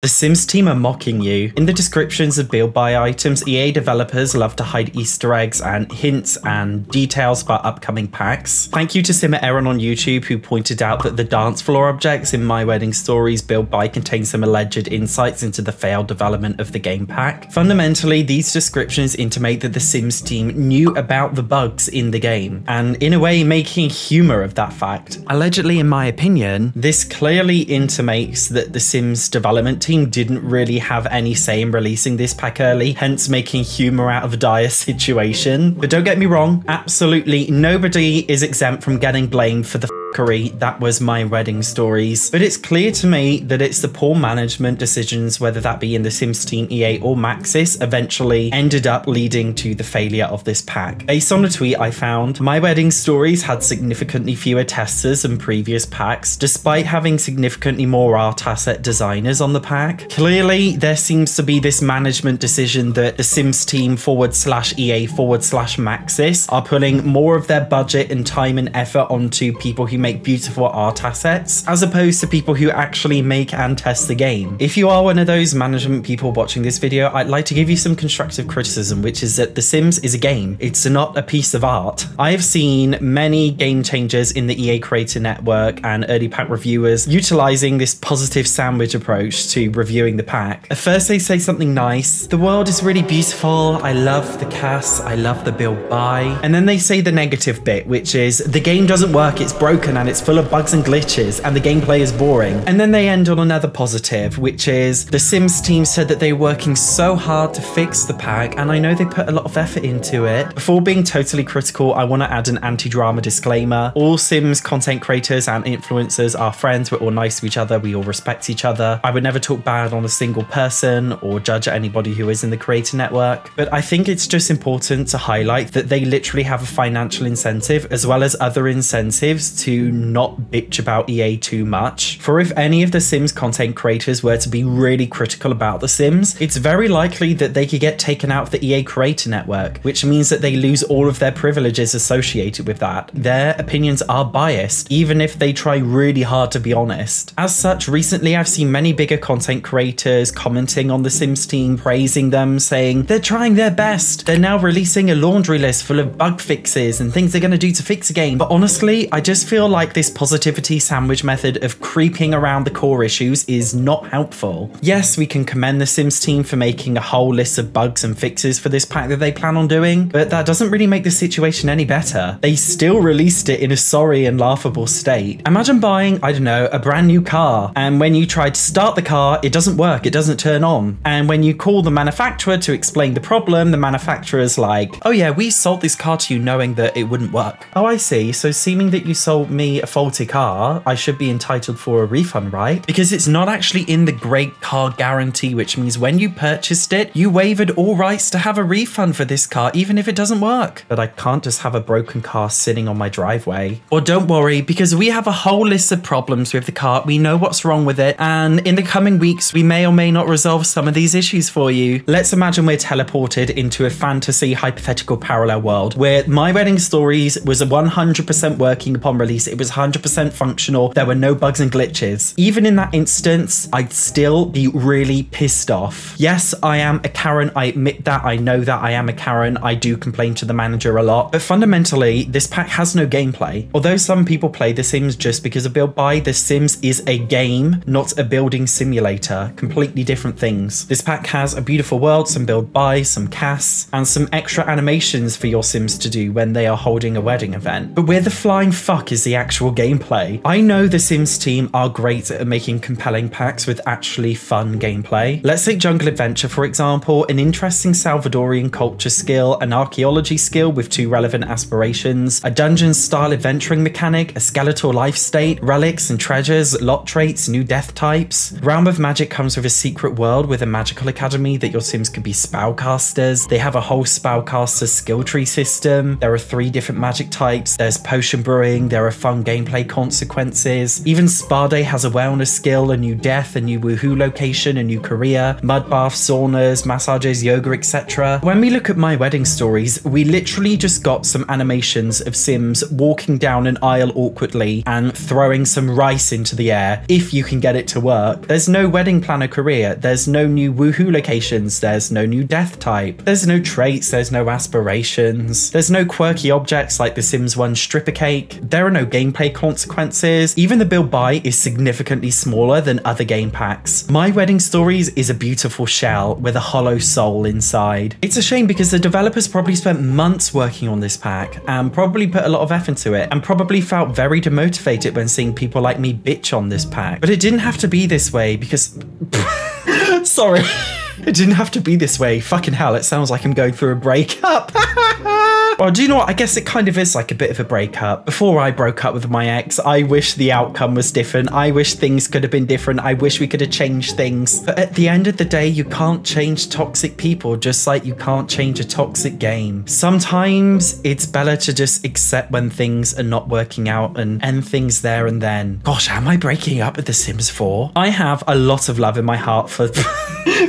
The Sims team are mocking you. In the descriptions of build buy items, EA developers love to hide Easter eggs and hints and details about upcoming packs. Thank you to Simmer Aaron on YouTube, who pointed out that the dance floor objects in My Wedding Stories build buy contain some alleged insights into the failed development of the game pack. Fundamentally, these descriptions intimate that the Sims team knew about the bugs in the game, and in a way making humor of that fact. Allegedly, in my opinion, this clearly intimates that the Sims development team didn't really have any say in releasing this pack early, hence making humor out of a dire situation. But don't get me wrong, absolutely nobody is exempt from getting blamed for the that was My Wedding Stories. But it's clear to me that it's the poor management decisions, whether that be in the Sims team, EA or Maxis, eventually ended up leading to the failure of this pack. Based on a tweet I found, My Wedding Stories had significantly fewer testers than previous packs, despite having significantly more art asset designers on the pack. Clearly, there seems to be this management decision that the Sims team / EA / Maxis are putting more of their budget and time and effort onto people who make beautiful art assets, as opposed to people who actually make and test the game. If you are one of those management people watching this video, I'd like to give you some constructive criticism, which is that The Sims is a game. It's not a piece of art. I have seen many game changers in the EA Creator Network and early pack reviewers utilizing this positive sandwich approach to reviewing the pack. At first they say something nice, the world is really beautiful, I love the cast, I love the build buy, and then they say the negative bit, which is the game doesn't work, it's broken and it's full of bugs and glitches and the gameplay is boring. And then they end on another positive, which is the Sims team said that they were working so hard to fix the pack, and I know they put a lot of effort into it. Before being totally critical, I want to add an anti-drama disclaimer. All Sims content creators and influencers are friends, we're all nice to each other, we all respect each other. I would never talk bad on a single person or judge anybody who is in the creator network, but I think it's just important to highlight that they literally have a financial incentive as well as other incentives to not bitch about EA too much. For if any of the Sims content creators were to be really critical about the Sims, it's very likely that they could get taken out of the EA creator network, which means that they lose all of their privileges associated with that. Their opinions are biased, even if they try really hard to be honest. As such, recently I've seen many bigger content creators commenting on the Sims team, praising them, saying they're trying their best, they're now releasing a laundry list full of bug fixes and things they're going to do to fix a game. But honestly, I just feel like this positivity sandwich method of creeping around the core issues is not helpful. Yes, we can commend the Sims team for making a whole list of bugs and fixes for this pack that they plan on doing, but that doesn't really make the situation any better. They still released it in a sorry and laughable state. Imagine buying, I don't know, a brand new car, and when you try to start the car, it doesn't work, it doesn't turn on. And when you call the manufacturer to explain the problem, the manufacturer's like, oh yeah, we sold this car to you knowing that it wouldn't work. Oh, I see, so seeming that you sold me a faulty car, I should be entitled for a refund, right? Because it's not actually in the great car guarantee, which means when you purchased it, you waived all rights to have a refund for this car, even if it doesn't work. But I can't just have a broken car sitting on my driveway. Or don't worry, because we have a whole list of problems with the car, we know what's wrong with it, and in the coming weeks, we may or may not resolve some of these issues for you. Let's imagine we're teleported into a fantasy hypothetical parallel world where My Wedding Stories was 100% working upon release, it was 100% functional, there were no bugs and glitches. Even in that instance, I'd still be really pissed off. Yes, I am a Karen, I admit that, I know that I am a Karen, I do complain to the manager a lot, but fundamentally, this pack has no gameplay. Although some people play The Sims just because of build buy, The Sims is a game, not a building simulator. Completely different things. This pack has a beautiful world, some build buy, some casts, and some extra animations for your Sims to do when they are holding a wedding event. But where the flying fuck is the actual gameplay? I know the Sims team are great at making compelling packs with actually fun gameplay. Let's take Jungle Adventure for example, an interesting Salvadorian culture skill, an archaeology skill with 2 relevant aspirations, a dungeon style adventuring mechanic, a skeletal life state, relics and treasures, lot traits, new death types. Realm of Magic comes with a secret world with a magical academy that your Sims can be spellcasters. They have a whole spellcaster skill tree system. There are 3 different magic types. There's potion brewing, there are fun gameplay consequences. Even Spa Day has a wellness skill, a new death, a new woohoo location, a new career, mud baths, saunas, massages, yoga, etc. When we look at My Wedding Stories, we literally just got some animations of Sims walking down an aisle awkwardly and throwing some rice into the air, if you can get it to work. There's no wedding planner career, there's no new woohoo locations, there's no new death type, there's no traits, there's no aspirations, there's no quirky objects like the Sims 1 stripper cake, there are no gameplay consequences, even the build buy is significantly smaller than other game packs. My Wedding Stories is a beautiful shell with a hollow soul inside. It's a shame because the developers probably spent months working on this pack and probably put a lot of effort into it and probably felt very demotivated when seeing people like me bitch on this pack. But it didn't have to be this way because... Sorry. It didn't have to be this way. Fucking hell, it sounds like I'm going through a breakup. Well, do you know what? I guess it kind of is like a bit of a breakup. Before I broke up with my ex, I wish the outcome was different. I wish things could have been different. I wish we could have changed things. But at the end of the day, you can't change toxic people, just like you can't change a toxic game. Sometimes it's better to just accept when things are not working out and end things there and then. Gosh, am I breaking up with The Sims 4? I have a lot of love in my heart for...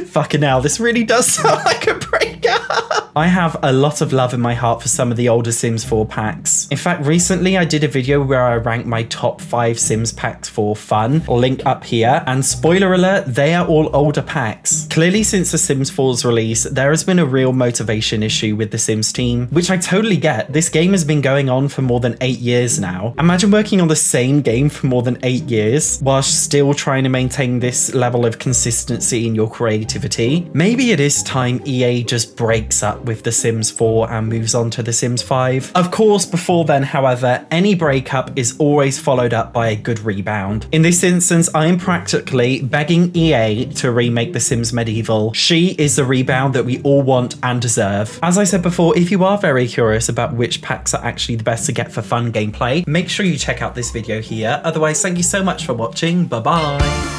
Fucking hell, this really does sound like a breakup. I have a lot of love in my heart for some of the older Sims 4 packs. In fact, recently I did a video where I ranked my top 5 Sims packs for fun, link up here, and spoiler alert, they are all older packs. Clearly since the Sims 4's release, there has been a real motivation issue with the Sims team, which I totally get. This game has been going on for more than 8 years now. Imagine working on the same game for more than 8 years, whilst still trying to maintain this level of consistency in your creativity. Maybe it is time EA just breaks up with The Sims 4 and moves on to The Sims 5. Of course, before then, however, any breakup is always followed up by a good rebound. In this instance, I am practically begging EA to remake The Sims Medieval. She is the rebound that we all want and deserve. As I said before, if you are very curious about which packs are actually the best to get for fun gameplay, make sure you check out this video here. Otherwise, thank you so much for watching. Bye bye.